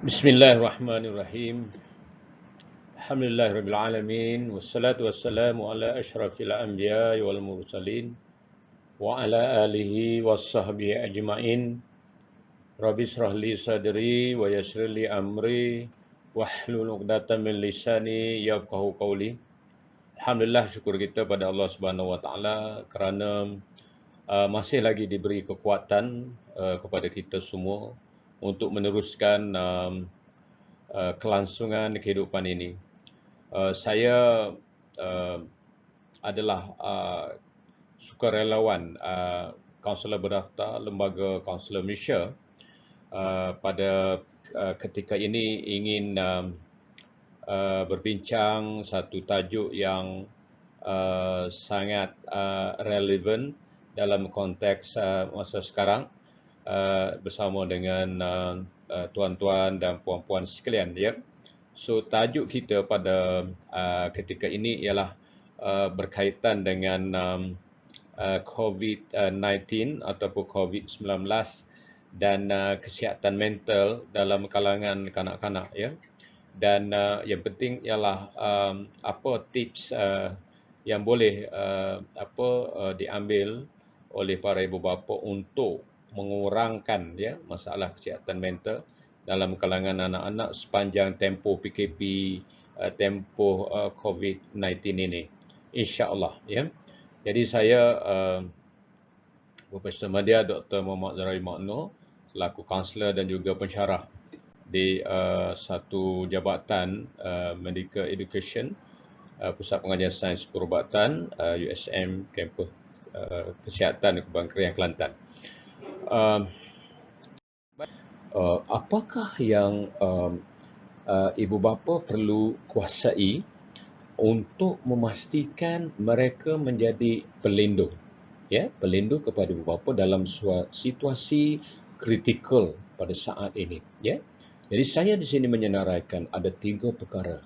Bismillahirrahmanirrahim. Alhamdulillahirabbil alamin wassalatu wassalamu ala asyrafil anbiya'i wal mursalin wa ala alihi washabbihi ajmain. Rabbi shrah li sadri wa yassir li amri wahlul 'uqdatam min lisani yafqahu qawli. Alhamdulillah, syukur kita pada Allah Subhanahu wa taala kerana masih lagi diberi kekuatan kepada kita semua untuk meneruskan kelangsungan kehidupan ini. Saya adalah sukarelawan kaunselor berdaftar Lembaga Kaunselor Malaysia. Pada ketika ini ingin berbincang satu tajuk yang sangat relevan dalam konteks masa sekarang bersama dengan tuan-tuan dan puan-puan sekalian, ya. So tajuk kita pada ketika ini ialah berkaitan dengan COVID-19 ataupun COVID-19 dan kesihatan mental dalam kalangan kanak-kanak, ya. Dan yang penting ialah apa tips yang boleh diambil oleh para ibu bapa untuk mengurangkan, ya, masalah kesihatan mental dalam kalangan anak-anak sepanjang tempoh PKP, tempoh COVID-19 ini, insya-Allah, ya. Jadi saya Profesor Madya Dr. Muhammad Zahrawi Maqnoor selaku kaunselor dan juga pensyarah di satu jabatan Medical Education, Pusat Pengajian Sains Perubatan, USM Kampus Kesihatan Kubang Krian, Kelantan. Apakah yang ibu bapa perlu kuasai untuk memastikan mereka menjadi pelindung, ya, pelindung kepada ibu bapa dalam situasi kritikal pada saat ini, ya. Jadi saya di sini menyenaraikan ada 3 perkara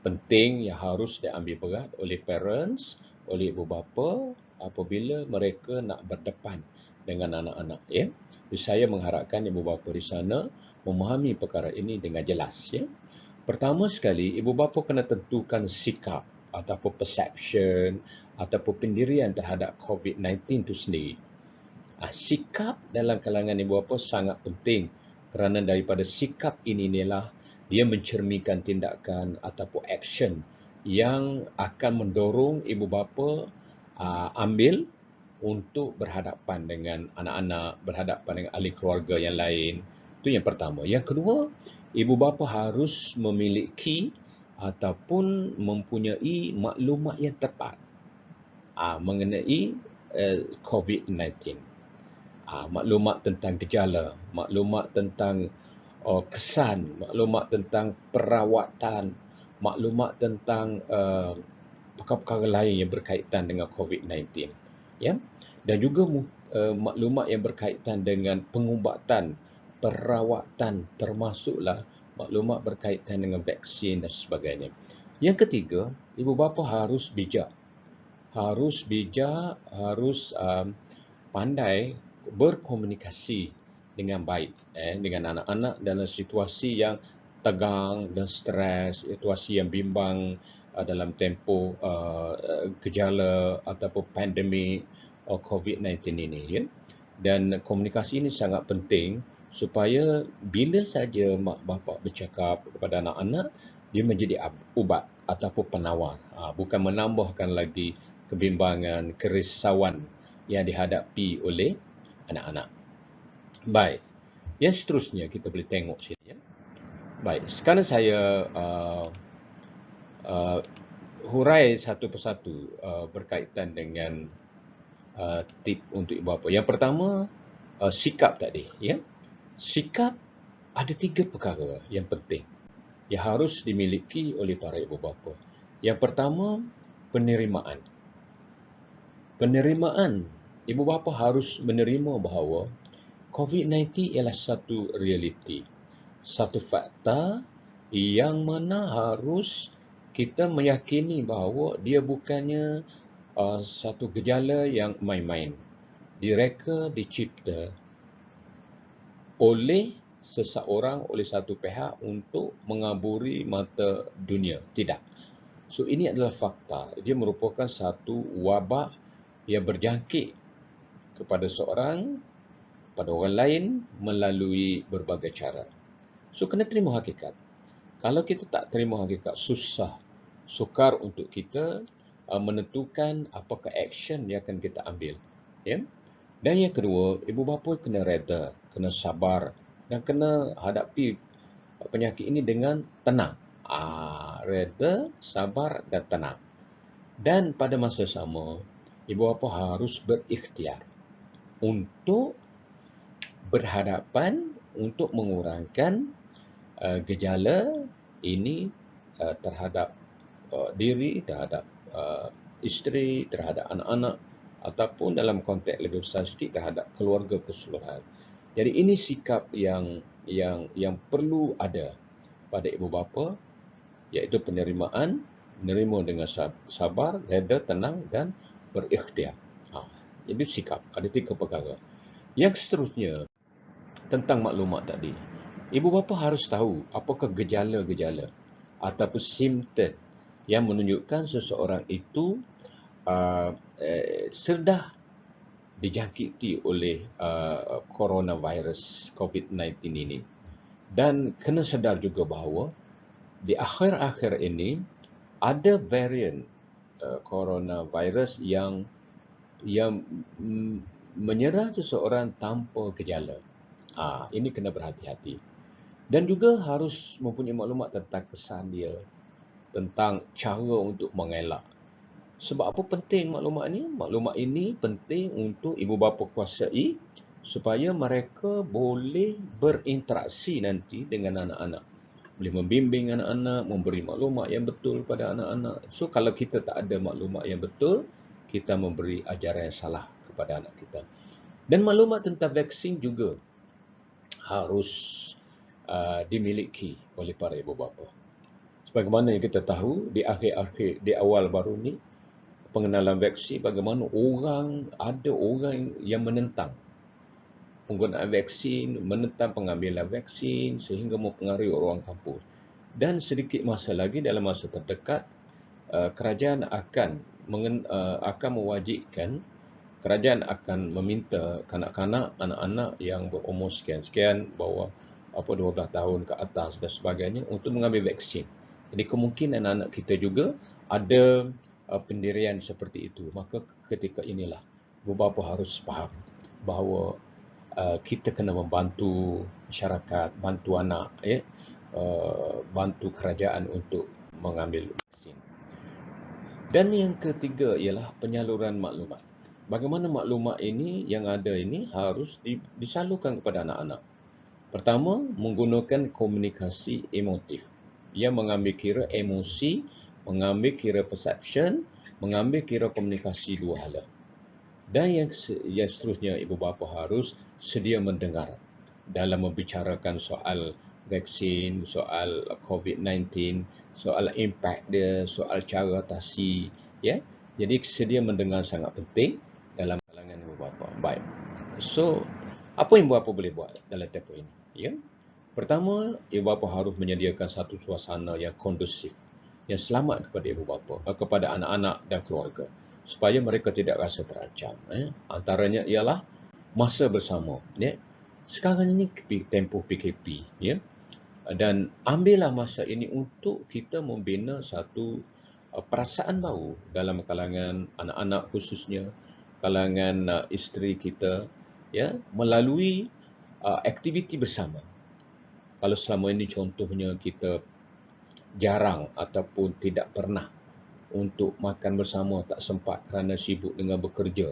penting yang harus diambil berat oleh parents, oleh ibu bapa apabila mereka nak berdepan dengan anak-anak, ya. Jadi saya mengharapkan ibu bapa di sana memahami perkara ini dengan jelas, ya. Pertama sekali, ibu bapa kena tentukan sikap ataupun perception ataupun pendirian terhadap COVID-19 itu sendiri. Sikap dalam kalangan ibu bapa sangat penting kerana daripada sikap ini inilah dia mencerminkan tindakan ataupun action yang akan mendorong ibu bapa ambil untuk berhadapan dengan anak-anak, berhadapan dengan ahli keluarga yang lain. Itu yang pertama. Yang kedua, ibu bapa harus memiliki ataupun mempunyai maklumat yang tepat mengenai COVID-19. Maklumat tentang gejala, maklumat tentang kesan, maklumat tentang perawatan, maklumat tentang perkara-perkara lain yang berkaitan dengan COVID-19, ya. Dan juga maklumat yang berkaitan dengan pengubatan, perawatan, termasuklah maklumat berkaitan dengan vaksin dan sebagainya. Yang ketiga, ibu bapa harus bijak. Harus pandai berkomunikasi dengan baik dengan anak-anak dalam situasi yang tegang dan stres, situasi yang bimbang dalam tempoh gejala ataupun pandemik COVID-19 ini, ya. Dan komunikasi ini sangat penting supaya bila saja mak bapak bercakap kepada anak-anak, dia menjadi ubat ataupun penawar, bukan menambahkan lagi kebimbangan, kerisauan yang dihadapi oleh anak-anak. Baik, yang seterusnya kita boleh tengok sini, ya. Baik, sekarang saya hurai satu persatu berkaitan dengan tip untuk ibu bapa. Yang pertama, sikap tadi, ya. Sikap ada 3 perkara yang penting yang harus dimiliki oleh para ibu bapa. Yang pertama, penerimaan. Penerimaan. Ibu bapa harus menerima bahawa COVID-19 ialah satu realiti, satu fakta yang mana harus kita meyakini bahawa dia bukannya satu gejala yang main-main. Direka, dicipta oleh seseorang oleh satu pihak untuk mengaburi mata dunia. Tidak. So ini adalah fakta. Dia merupakan satu wabak yang berjangkit kepada seorang, pada orang lain melalui berbagai cara. So kena terima hakikat. Kalau kita tak terima hakikat, sukar untuk kita menentukan apakah action yang akan kita ambil. Ya? Dan yang kedua, ibu bapa kena reda, kena sabar dan kena hadapi penyakit ini dengan tenang. Reda, sabar dan tenang. Dan pada masa sama, ibu bapa harus berikhtiar untuk berhadapan untuk mengurangkan gejala ini terhadap diri, terhadap isteri, terhadap anak-anak ataupun dalam konteks lebih besar sikit terhadap keluarga keseluruhan. Jadi ini sikap yang perlu ada pada ibu bapa, iaitu penerimaan, menerima dengan sabar, reda, tenang dan berikhtiar. Jadi sikap, ada 3 perkara. Yang seterusnya tentang maklumat tadi. Ibu bapa harus tahu apakah gejala-gejala ataupun simptom yang menunjukkan seseorang itu sudah dijangkiti oleh coronavirus COVID-19 ini. Dan kena sedar juga bahawa di akhir-akhir ini ada varian coronavirus yang menyerang seseorang tanpa gejala. Ini kena berhati-hati. Dan juga harus mempunyai maklumat tentang kesan dia, tentang cara untuk mengelak. Sebab apa penting maklumat ini? Maklumat ini penting untuk ibu bapa kuasai supaya mereka boleh berinteraksi nanti dengan anak-anak. Boleh membimbing anak-anak, memberi maklumat yang betul pada anak-anak. So kalau kita tak ada maklumat yang betul, kita memberi ajaran yang salah kepada anak kita. Dan maklumat tentang vaksin juga harus dimiliki oleh para ibu bapa. Sebagaimana yang kita tahu di di awal baru ni, pengenalan vaksin, bagaimana ada orang yang menentang penggunaan vaksin, menentang pengambilan vaksin sehingga mempengaruhi orang kampung. Dan sedikit masa lagi, dalam masa terdekat, kerajaan akan mewajibkan, kerajaan akan meminta kanak-kanak, anak-anak yang berumur sekian-sekian, bawah 12 tahun ke atas dan sebagainya untuk mengambil vaksin. Jadi kemungkinan anak kita juga ada pendirian seperti itu. Maka ketika inilah ibu bapa harus faham bahawa kita kena membantu masyarakat, bantu anak, bantu kerajaan untuk mengambil vaksin. Dan yang ketiga ialah penyaluran maklumat. Bagaimana maklumat ini yang ada ini harus disalurkan kepada anak-anak. Pertama, menggunakan komunikasi emotif yang mengambil kira emosi, mengambil kira perception, mengambil kira komunikasi dua hala. Dan yang seterusnya, ibu bapa harus sedia mendengar dalam membicarakan soal vaksin, soal COVID-19, soal impak dia, soal cara atasi, ya. Jadi sedia mendengar sangat penting dalam kalangan ibu bapa. Baik. So, apa yang ibu bapa boleh buat dalam tempoh ini? Ya. Pertama, ibu bapa harus menyediakan satu suasana yang kondusif, yang selamat kepada ibu bapa, kepada anak-anak dan keluarga, supaya mereka tidak rasa terancam. Antaranya ialah masa bersama. Ya. Sekarang ini tempoh PKP, ya. Dan ambillah masa ini untuk kita membina satu perasaan baru dalam kalangan anak-anak, khususnya kalangan isteri kita, ya, melalui aktiviti bersama. Kalau selama ini contohnya kita jarang ataupun tidak pernah untuk makan bersama, tak sempat kerana sibuk dengan bekerja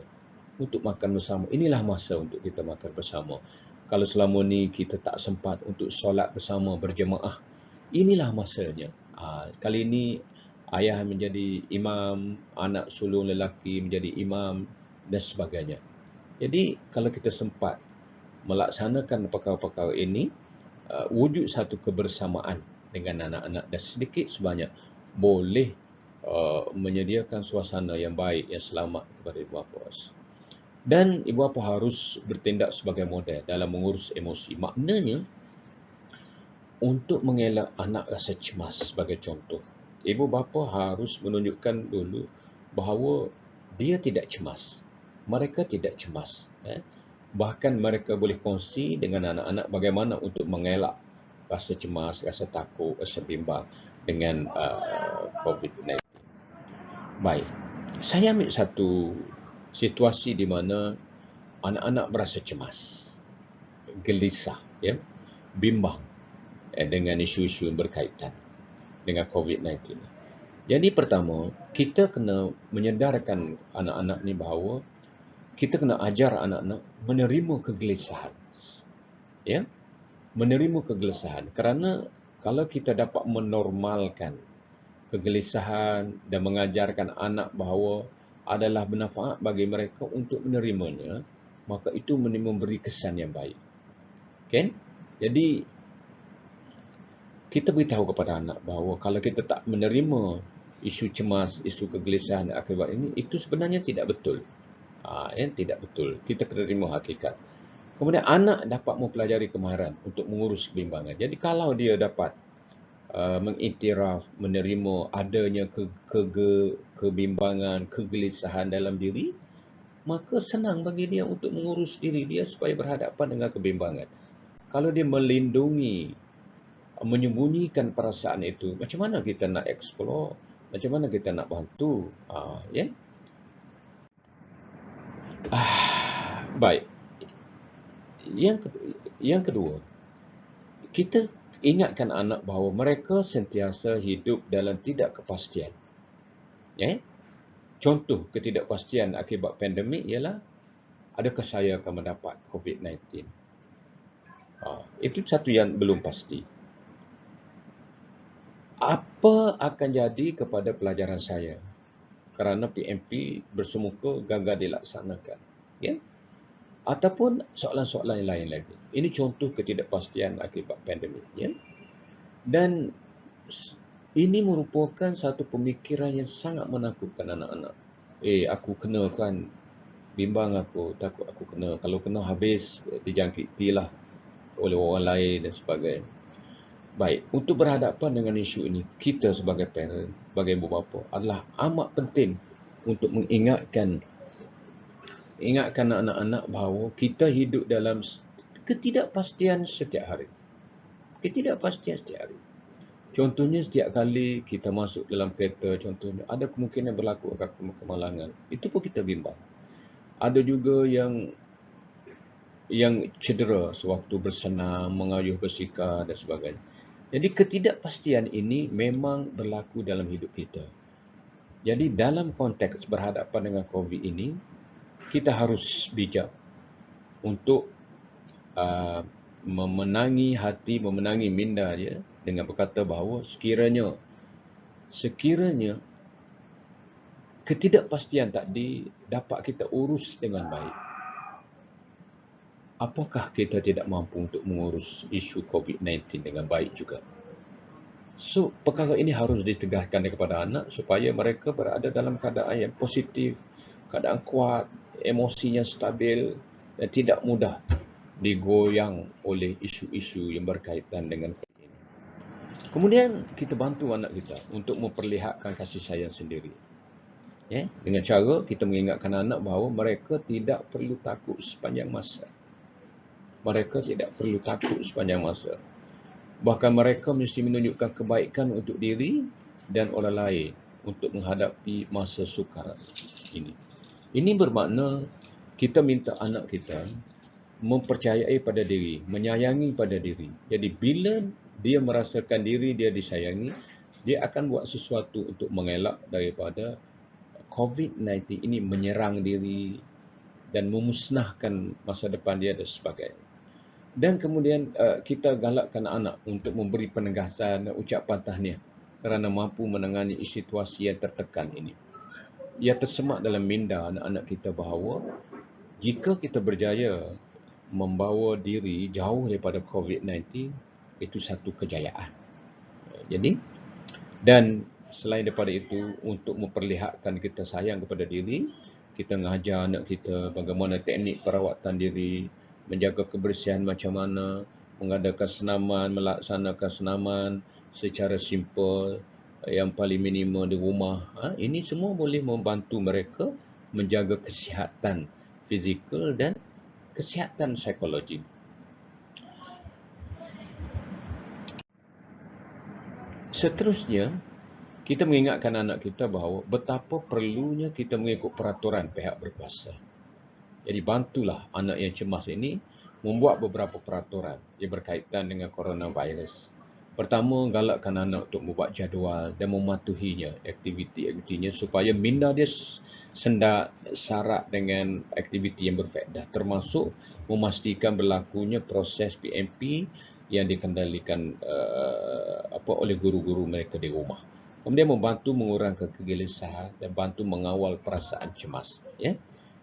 untuk makan bersama, inilah masa untuk kita makan bersama. Kalau selama ni kita tak sempat untuk solat bersama berjemaah, inilah masanya. Kali ini ayah menjadi imam, anak sulung lelaki menjadi imam dan sebagainya. Jadi kalau kita sempat melaksanakan perkara-perkara ini, wujud satu kebersamaan dengan anak-anak dan sedikit sebanyak boleh menyediakan suasana yang baik, yang selamat kepada ibu bapa. Dan ibu bapa harus bertindak sebagai model dalam mengurus emosi. Maknanya, untuk mengelak anak rasa cemas sebagai contoh, ibu bapa harus menunjukkan dulu bahawa dia tidak cemas. Mereka tidak cemas. Bahkan mereka boleh kongsi dengan anak-anak bagaimana untuk mengelak rasa cemas, rasa takut, rasa bimbang dengan COVID-19. Baik, saya ambil satu situasi di mana anak-anak berasa cemas, gelisah, bimbang dengan isu-isu yang berkaitan dengan COVID-19. Jadi pertama, kita kena menyedarkan anak-anak ni bahawa kita kena ajar anak-anak menerima kegelisahan. Menerima kegelisahan. Kerana kalau kita dapat menormalkan kegelisahan dan mengajarkan anak bahawa adalah bermanfaat bagi mereka untuk menerimanya, maka itu memberi kesan yang baik. Kan? Jadi, kita beritahu kepada anak bahawa kalau kita tak menerima isu cemas, isu kegelisahan akibat ini, itu sebenarnya tidak betul. Tidak betul. Kita kena terima hakikat. Kemudian anak dapat mempelajari kemahiran untuk mengurus kebimbangan. Jadi kalau dia dapat mengiktiraf, menerima adanya kebimbangan, kegelisahan dalam diri, maka senang bagi dia untuk mengurus diri dia supaya berhadapan dengan kebimbangan. Kalau dia melindungi, menyembunyikan perasaan itu, macam mana kita nak explore? Macam mana kita nak bantu? Baik. Yang kedua, kita ingatkan anak bahawa mereka sentiasa hidup dalam tidak kepastian. Contoh ketidakpastian akibat pandemik ialah, adakah saya akan mendapat COVID-19? Itu satu yang belum pasti. Apa akan jadi kepada pelajaran saya kerana PMP bersemuka gagal dilaksanakan? Ataupun soalan-soalan yang lain lagi. Ini contoh ketidakpastian akibat pandemik. Dan ini merupakan satu pemikiran yang sangat menakutkan anak-anak. Aku kena kan, bimbang aku, takut aku kena. Kalau kena habis, dijangkitilah oleh orang lain dan sebagainya. Baik, untuk berhadapan dengan isu ini, kita sebagai parent, sebagai ibu bapa adalah amat penting untuk mengingatkan anak-anak bahawa kita hidup dalam ketidakpastian setiap hari. Ketidakpastian setiap hari. Contohnya setiap kali kita masuk dalam kereta, contohnya ada kemungkinan berlaku kemalangan. Itu pun kita bimbang. Ada juga yang cedera sewaktu bersenam, mengayuh basikal dan sebagainya. Jadi ketidakpastian ini memang berlaku dalam hidup kita. Jadi dalam konteks berhadapan dengan COVID ini, kita harus bijak untuk memenangi hati, memenangi minda dia dengan berkata bahawa sekiranya ketidakpastian tadi dapat kita urus dengan baik, apakah kita tidak mampu untuk mengurus isu COVID-19 dengan baik juga? So, perkara ini harus ditegaskan kepada anak supaya mereka berada dalam keadaan yang positif, keadaan kuat, emosinya stabil dan tidak mudah digoyang oleh isu-isu yang berkaitan dengan COVID ini. Kemudian kita bantu anak kita untuk memperlihatkan kasih sayang sendiri. Dengan cara kita mengingatkan anak bahawa mereka tidak perlu takut sepanjang masa. Mereka tidak perlu takut sepanjang masa. Bahkan mereka mesti menunjukkan kebaikan untuk diri dan orang lain untuk menghadapi masa sukar ini. Ini bermakna kita minta anak kita mempercayai pada diri, menyayangi pada diri. Jadi bila dia merasakan diri dia disayangi, dia akan buat sesuatu untuk mengelak daripada COVID-19 ini menyerang diri dan memusnahkan masa depan dia dan sebagainya. Dan kemudian kita galakkan anak untuk memberi penegasan dan ucapan tahniah kerana mampu menangani situasi yang tertekan ini. Ia tersemat dalam minda anak-anak kita bahawa jika kita berjaya membawa diri jauh daripada COVID-19, itu satu kejayaan. Jadi, dan selain daripada itu, untuk memperlihatkan kita sayang kepada diri, kita mengajar anak kita bagaimana teknik perawatan diri, menjaga kebersihan macam mana, mengadakan senaman, melaksanakan senaman secara simple, yang paling minimum di rumah. Ini semua boleh membantu mereka menjaga kesihatan fizikal dan kesihatan psikologi. Seterusnya, kita mengingatkan anak kita bahawa betapa perlunya kita mengikut peraturan pihak berkuasa. Jadi bantulah anak yang cemas ini membuat beberapa peraturan yang berkaitan dengan coronavirus. Pertama, galakkan anak untuk membuat jadual dan mematuhinya, aktiviti-aktivitinya supaya minda dia syarat dengan aktiviti yang berfaedah, termasuk memastikan berlakunya proses PMP yang dikendalikan oleh guru-guru mereka di rumah. Kemudian membantu mengurangkan kegelisahan dan bantu mengawal perasaan cemas. Ya.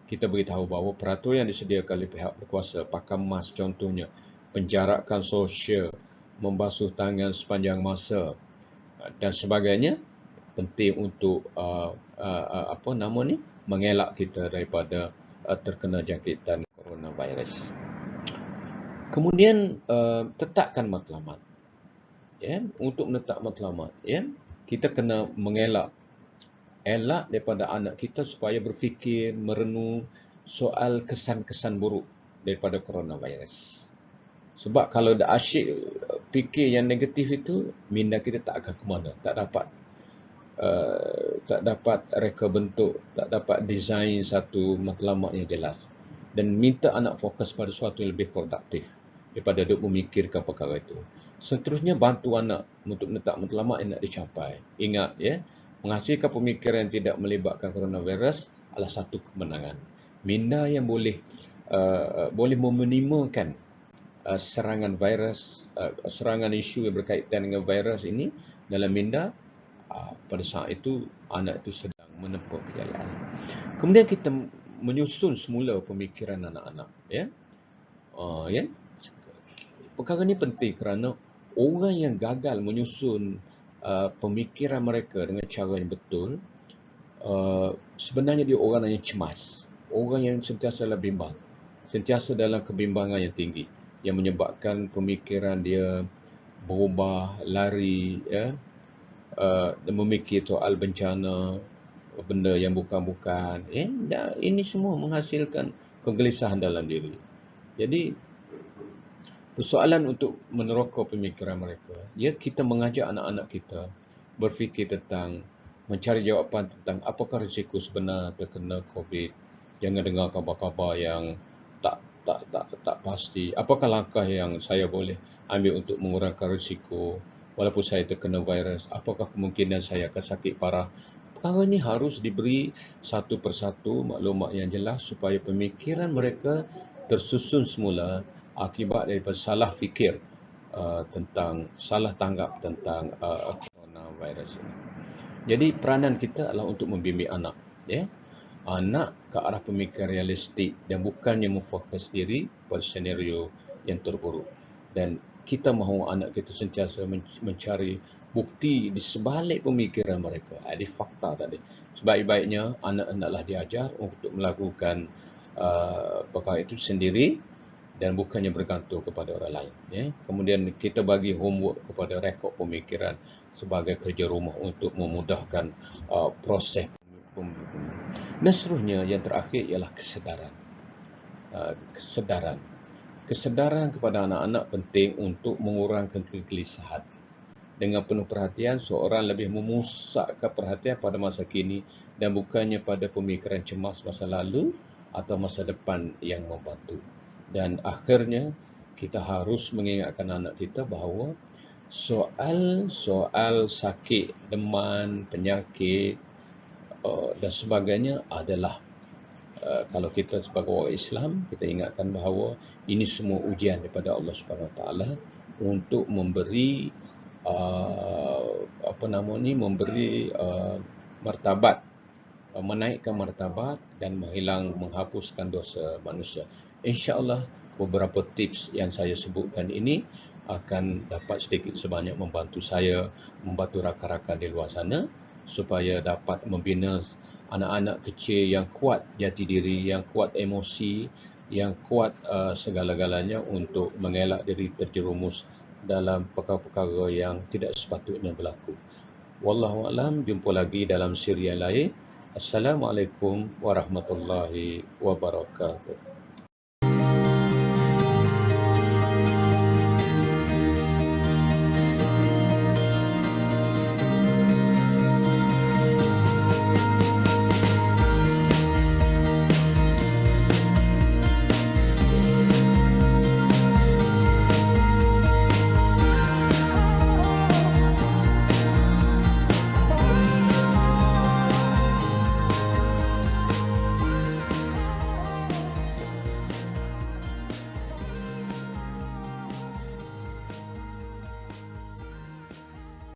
Kita beritahu bahawa peraturan yang disediakan oleh pihak berkuasa, pakai mask contohnya, penjarakan sosial, membasuh tangan sepanjang masa dan sebagainya, penting untuk mengelak kita daripada terkena jangkitan coronavirus. Kemudian tetapkan matlamat. Ya, untuk menetap matlamat, ya, kita kena elak daripada anak kita supaya berfikir, merenung soal kesan-kesan buruk daripada coronavirus. Sebab kalau dah asyik fikir yang negatif itu, minda kita tak akan ke mana, tak dapat reka bentuk, tak dapat desain satu matlamat yang jelas. Dan minta anak fokus pada sesuatu yang lebih produktif daripada duk memikirkan perkara itu. Seterusnya, bantu anak untuk menetap matlamat yang nak dicapai. Ingat, ya, menghasilkan pemikiran yang tidak melibatkan coronavirus adalah satu kemenangan. Minda yang boleh meminimalkan serangan virus, serangan isu yang berkaitan dengan virus ini dalam minda, pada saat itu anak itu sedang menempuh kejayaan. Kemudian kita menyusun semula pemikiran anak-anak, ya. Ya. Perkara ini penting kerana orang yang gagal menyusun pemikiran mereka dengan cara yang betul, sebenarnya dia orang yang cemas, orang yang sentiasa dalam bimbang, sentiasa dalam kebimbangan yang tinggi, yang menyebabkan pemikiran dia berubah, lari, ya, memikir soal bencana, benda yang bukan-bukan. Ini semua menghasilkan kegelisahan dalam diri. Jadi, persoalan untuk meneroka pemikiran mereka, ya, kita mengajak anak-anak kita berfikir tentang, mencari jawapan tentang apakah risiko sebenar terkena COVID. Jangan dengar khabar-khabar yang tak pasti. Apakah langkah yang saya boleh ambil untuk mengurangkan risiko walaupun saya terkena virus? Apakah kemungkinan saya akan sakit parah? Perkara ini harus diberi satu persatu maklumat yang jelas supaya pemikiran mereka tersusun semula akibat daripada salah fikir tentang, salah tanggap tentang coronavirus ini. Jadi peranan kita adalah untuk membimbing anak, ya, anak ke arah pemikiran realistik dan bukannya memfokus diri pada senario yang terburuk. Dan kita mahu anak kita sentiasa mencari bukti di sebalik pemikiran mereka, di fakta tadi. Sebaik-baiknya anak hendaklah diajar untuk melakukan perkara itu sendiri dan bukannya bergantung kepada orang lain. Ya. Kemudian kita bagi homework kepada rekod pemikiran sebagai kerja rumah untuk memudahkan proses pemikiran. Dan seterusnya, yang terakhir ialah kesedaran. Kesedaran kepada anak-anak penting untuk mengurangkan kegelisahan. Dengan penuh perhatian, seorang lebih memusatkan perhatian pada masa kini dan bukannya pada pemikiran cemas masa lalu atau masa depan yang membantu. Dan akhirnya, kita harus mengingatkan anak kita bahawa soal sakit, demam, penyakit dan sebagainya adalah, kalau kita sebagai orang Islam, kita ingatkan bahawa ini semua ujian daripada Allah Subhanahu Wa Taala untuk memberi martabat, menaikkan martabat dan menghapuskan dosa manusia. InsyaAllah beberapa tips yang saya sebutkan ini akan dapat sedikit sebanyak membantu saya, membantu rakan-rakan di luar sana supaya dapat membina anak-anak kecil yang kuat jati diri, yang kuat emosi yang kuat segala-galanya untuk mengelak diri terjerumus dalam perkara-perkara yang tidak sepatutnya berlaku. Wallahu a'lam, jumpa lagi dalam siri yang lain. Assalamualaikum warahmatullahi wabarakatuh.